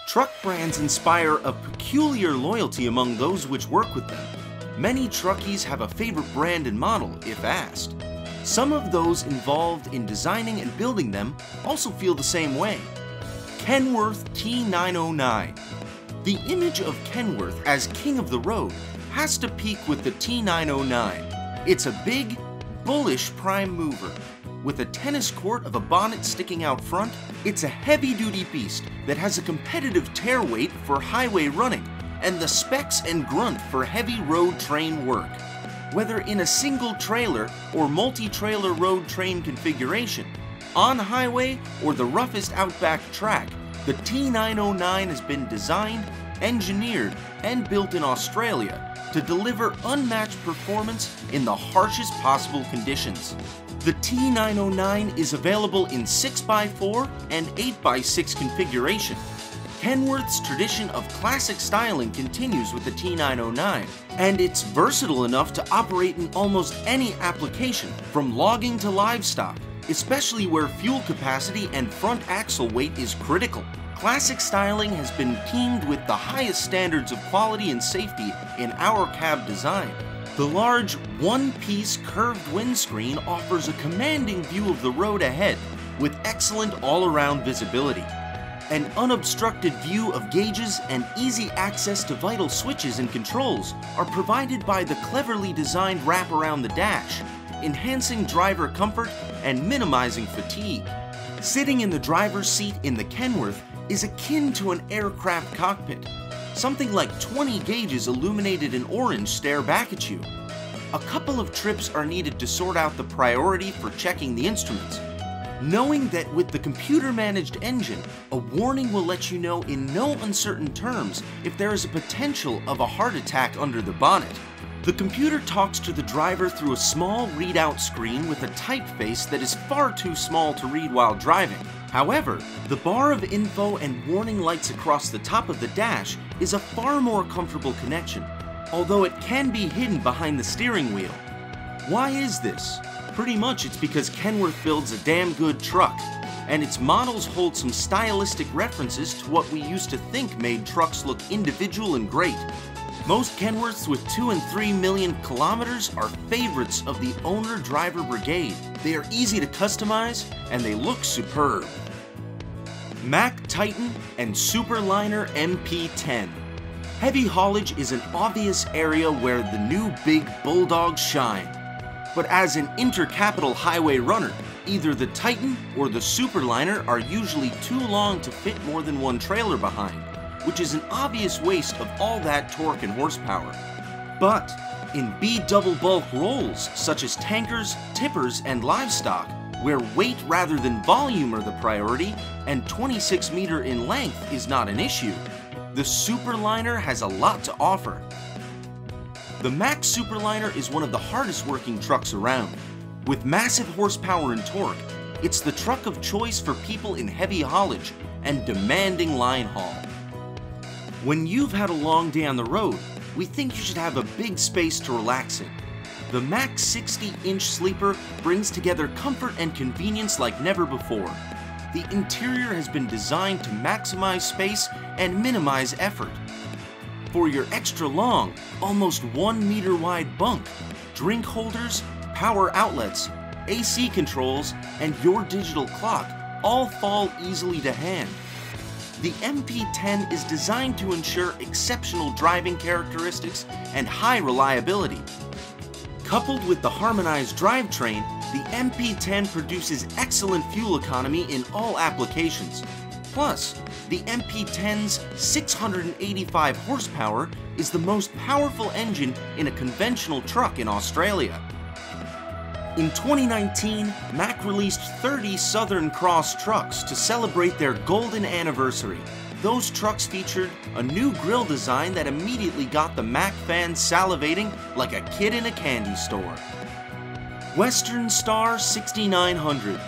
Truck brands inspire a peculiar loyalty among those which work with them. Many truckies have a favorite brand and model, if asked. Some of those involved in designing and building them also feel the same way. Kenworth T909. The image of Kenworth as king of the road has to peak with the T909. It's a big, bullish prime mover. With a tennis court of a bonnet sticking out front, it's a heavy-duty beast that has a competitive tare weight for highway running and the specs and grunt for heavy road train work. Whether in a single trailer or multi-trailer road train configuration, on highway or the roughest outback track, the T909 has been designed, engineered, and built in Australia to deliver unmatched performance in the harshest possible conditions. The T909 is available in 6x4 and 8x6 configuration. Kenworth's tradition of classic styling continues with the T909, and it's versatile enough to operate in almost any application, from logging to livestock, especially where fuel capacity and front axle weight is critical. Classic styling has been teamed with the highest standards of quality and safety in our cab design. The large, one-piece curved windscreen offers a commanding view of the road ahead with excellent all-around visibility. An unobstructed view of gauges and easy access to vital switches and controls are provided by the cleverly designed wrap around the dash, enhancing driver comfort and minimizing fatigue. Sitting in the driver's seat in the Kenworth is akin to an aircraft cockpit. Something like 20 gauges illuminated in orange stare back at you. A couple of trips are needed to sort out the priority for checking the instruments. Knowing that with the computer-managed engine, a warning will let you know in no uncertain terms if there is a potential of a heart attack under the bonnet. The computer talks to the driver through a small readout screen with a typeface that is far too small to read while driving. However, the bar of info and warning lights across the top of the dash is a far more comfortable connection, although it can be hidden behind the steering wheel. Why is this? Pretty much it's because Kenworth builds a damn good truck, and its models hold some stylistic references to what we used to think made trucks look individual and great. Most Kenworths with 2 and 3 million kilometers are favorites of the owner-driver brigade. They are easy to customize, and they look superb. Mack Titan and Superliner MP10. Heavy haulage is an obvious area where the new big bulldogs shine. But as an intercapital highway runner, either the Titan or the Superliner are usually too long to fit more than one trailer behind, which is an obvious waste of all that torque and horsepower. But in B-double bulk rolls, such as tankers, tippers, and livestock, where weight rather than volume are the priority, and 26 meter in length is not an issue, the Superliner has a lot to offer. The Mack Superliner is one of the hardest working trucks around. With massive horsepower and torque, it's the truck of choice for people in heavy haulage and demanding line haul. When you've had a long day on the road, we think you should have a big space to relax in. The Mack 60-inch sleeper brings together comfort and convenience like never before. The interior has been designed to maximize space and minimize effort. For your extra long, almost 1 meter wide bunk, drink holders, power outlets, AC controls, and your digital clock all fall easily to hand. The MP10 is designed to ensure exceptional driving characteristics and high reliability. Coupled with the harmonized drivetrain, the MP10 produces excellent fuel economy in all applications. Plus, the MP10's 685 horsepower is the most powerful engine in a conventional truck in Australia. In 2019, Mack released 30 Southern Cross trucks to celebrate their golden anniversary. Those trucks featured a new grille design that immediately got the Mack fans salivating like a kid in a candy store. Western Star 6900.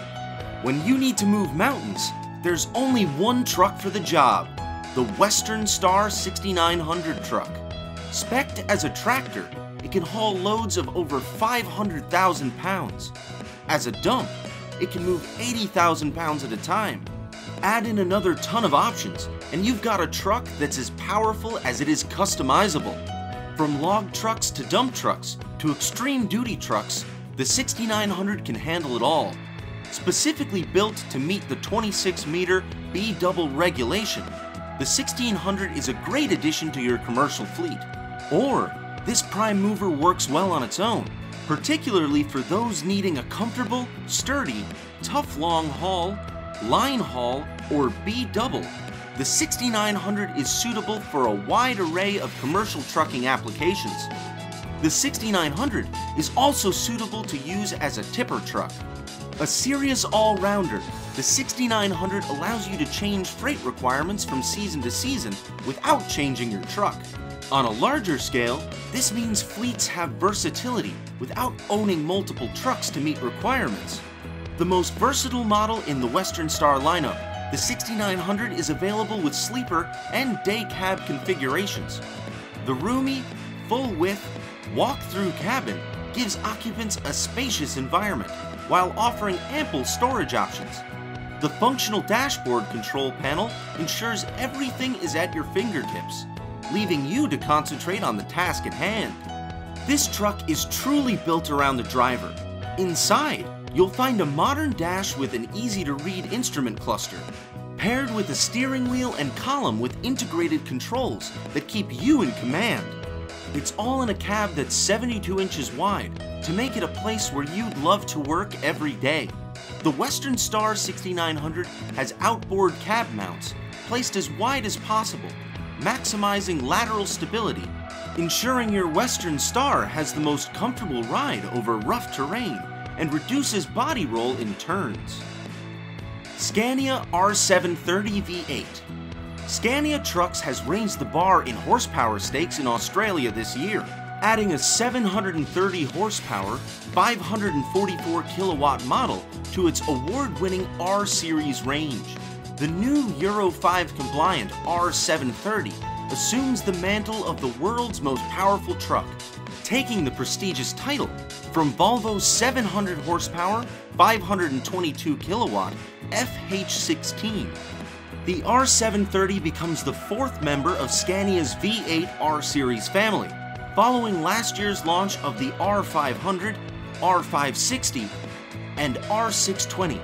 When you need to move mountains, there's only one truck for the job, the Western Star 6900 truck. Spec'd as a tractor, it can haul loads of over 500,000 pounds. As a dump, it can move 80,000 pounds at a time. Add in another ton of options, and you've got a truck that's as powerful as it is customizable. From log trucks to dump trucks to extreme duty trucks, the 6900 can handle it all. Specifically built to meet the 26-meter B-double regulation, the 1600 is a great addition to your commercial fleet. Or, this prime mover works well on its own, particularly for those needing a comfortable, sturdy, tough long haul, line haul, or B-double. The 6900 is suitable for a wide array of commercial trucking applications. The 6900 is also suitable to use as a tipper truck. A serious all-rounder, the 6900 allows you to change freight requirements from season to season without changing your truck. On a larger scale, this means fleets have versatility without owning multiple trucks to meet requirements. The most versatile model in the Western Star lineup, the 6900 is available with sleeper and day cab configurations. The roomy, full-width, walk-through cabin gives occupants a spacious environment while offering ample storage options. The functional dashboard control panel ensures everything is at your fingertips, leaving you to concentrate on the task at hand. This truck is truly built around the driver. Inside, you'll find a modern dash with an easy-to-read instrument cluster, paired with a steering wheel and column with integrated controls that keep you in command. It's all in a cab that's 72 inches wide to make it a place where you'd love to work every day. The Western Star 6900 has outboard cab mounts placed as wide as possible, maximizing lateral stability, ensuring your Western Star has the most comfortable ride over rough terrain and reduces body roll in turns. Scania R730 V8. Scania Trucks has raised the bar in horsepower stakes in Australia this year, adding a 730 horsepower, 544 kilowatt model to its award-winning R Series range. The new Euro 5 compliant R730 assumes the mantle of the world's most powerful truck, taking the prestigious title from Volvo's 700 horsepower, 522 kilowatt FH16. The R730 becomes the fourth member of Scania's V8 R Series family, following last year's launch of the R500, R560, and R620.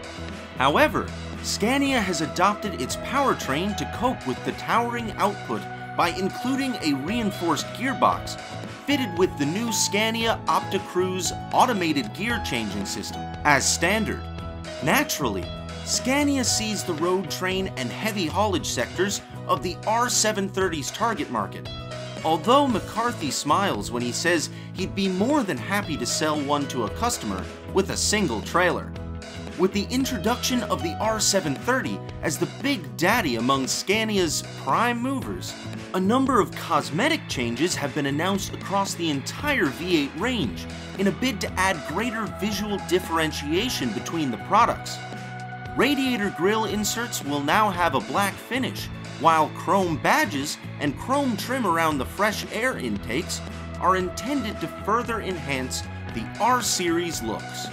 However, Scania has adopted its powertrain to cope with the towering output by including a reinforced gearbox fitted with the new Scania OptiCruise automated gear changing system as standard. Naturally, Scania sees the road train and heavy haulage sectors of the R730's target market, although McCarthy smiles when he says he'd be more than happy to sell one to a customer with a single trailer. With the introduction of the R730 as the big daddy among Scania's prime movers, a number of cosmetic changes have been announced across the entire V8 range in a bid to add greater visual differentiation between the products. Radiator grille inserts will now have a black finish, while chrome badges and chrome trim around the fresh air intakes are intended to further enhance the R Series looks.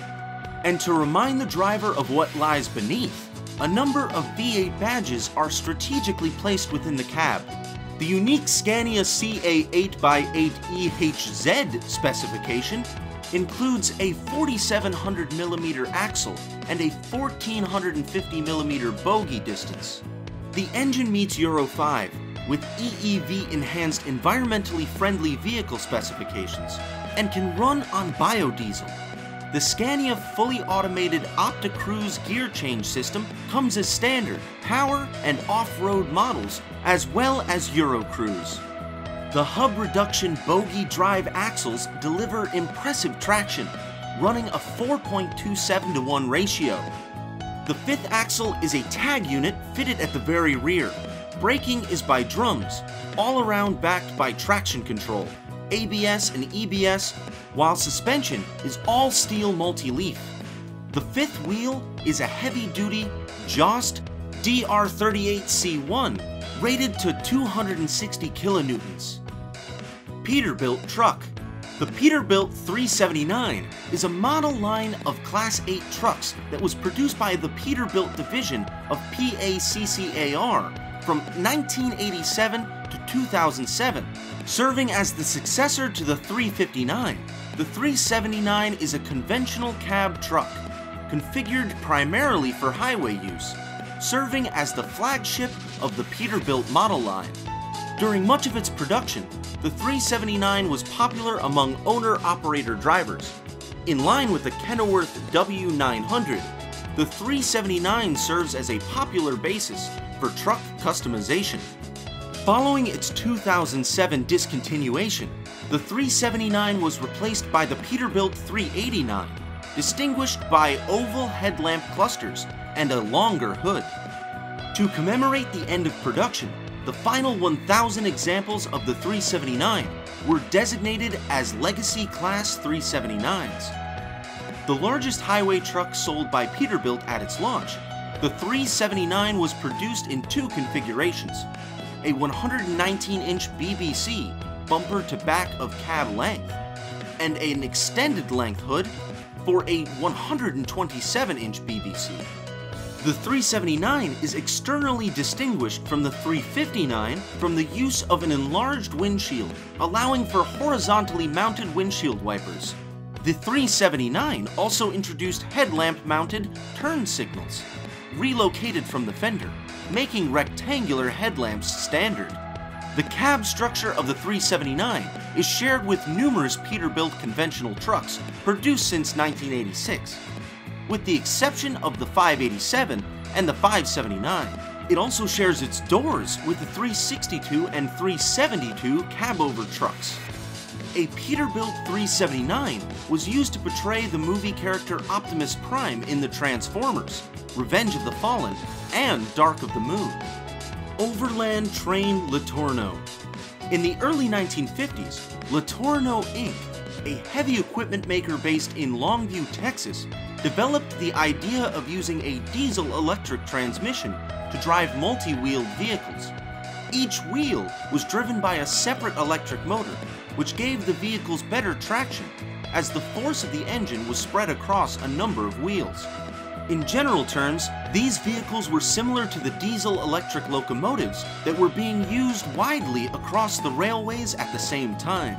And to remind the driver of what lies beneath, a number of V8 badges are strategically placed within the cab. The unique Scania CA 8x8EHZ specification includes a 4,700mm axle and a 1,450mm bogie distance. The engine meets Euro 5 with EEV enhanced environmentally friendly vehicle specifications and can run on biodiesel. The Scania fully automated OptiCruise gear change system comes as standard, power, and off-road models, as well as Eurocruise. The hub reduction bogie drive axles deliver impressive traction, running a 4.27:1 ratio. The fifth axle is a tag unit fitted at the very rear. Braking is by drums, all around backed by traction control, ABS and EBS, while suspension is all steel multi-leaf. The fifth wheel is a heavy-duty Jost DR38C1 rated to 260 kilonewtons. Peterbilt Truck. The Peterbilt 379 is a model line of Class 8 trucks that was produced by the Peterbilt division of PACCAR from 1987 to 2007, serving as the successor to the 359. The 379 is a conventional cab truck, configured primarily for highway use, serving as the flagship of the Peterbilt model line. During much of its production, the 379 was popular among owner-operator drivers. In line with the Kenworth W900, the 379 serves as a popular basis for truck customization. Following its 2007 discontinuation, the 379 was replaced by the Peterbilt 389, distinguished by oval headlamp clusters and a longer hood. To commemorate the end of production, the final 1,000 examples of the 379 were designated as Legacy Class 379s. The largest highway truck sold by Peterbilt at its launch, the 379 was produced in two configurations: a 119-inch BBC bumper to back of cab length, and an extended length hood for a 127-inch BBC. The 379 is externally distinguished from the 359 from the use of an enlarged windshield, allowing for horizontally mounted windshield wipers. The 379 also introduced headlamp-mounted turn signals, relocated from the fender, making rectangular headlamps standard. The cab structure of the 379 is shared with numerous Peterbilt conventional trucks produced since 1986. With the exception of the 587 and the 579, it also shares its doors with the 362 and 372 cab-over trucks. A Peterbilt 379 was used to portray the movie character Optimus Prime in the Transformers, Revenge of the Fallen, and Dark of the Moon. Overland Train Litorno. In the early 1950s, Litorno Inc., a heavy equipment maker based in Longview, Texas, developed the idea of using a diesel-electric transmission to drive multi-wheeled vehicles. Each wheel was driven by a separate electric motor, which gave the vehicles better traction, as the force of the engine was spread across a number of wheels. In general terms, these vehicles were similar to the diesel-electric locomotives that were being used widely across the railways at the same time,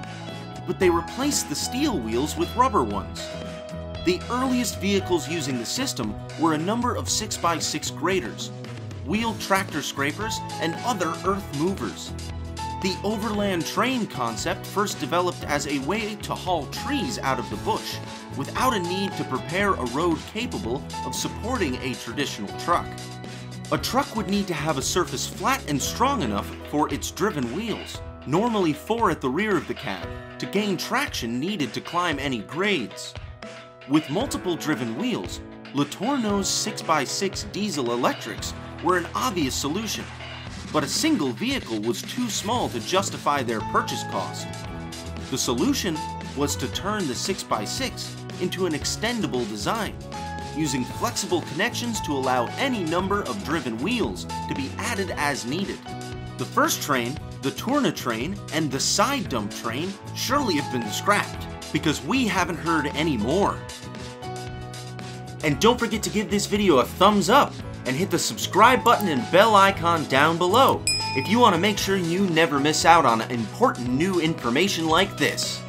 but they replaced the steel wheels with rubber ones. The earliest vehicles using the system were a number of 6x6 graders, wheeled tractor scrapers, and other earth movers. The Overland Train concept first developed as a way to haul trees out of the bush, without a need to prepare a road capable of supporting a traditional truck. A truck would need to have a surface flat and strong enough for its driven wheels, normally 4 at the rear of the cab, to gain traction needed to climb any grades. With multiple driven wheels, Litorno's 6x6 diesel electrics were an obvious solution, but a single vehicle was too small to justify their purchase cost. The solution was to turn the 6x6 into an extendable design, using flexible connections to allow any number of driven wheels to be added as needed. The first train, the Tourna train, and the side dump train surely have been scrapped, because we haven't heard any more. And don't forget to give this video a thumbs up and hit the subscribe button and bell icon down below if you want to make sure you never miss out on important new information like this.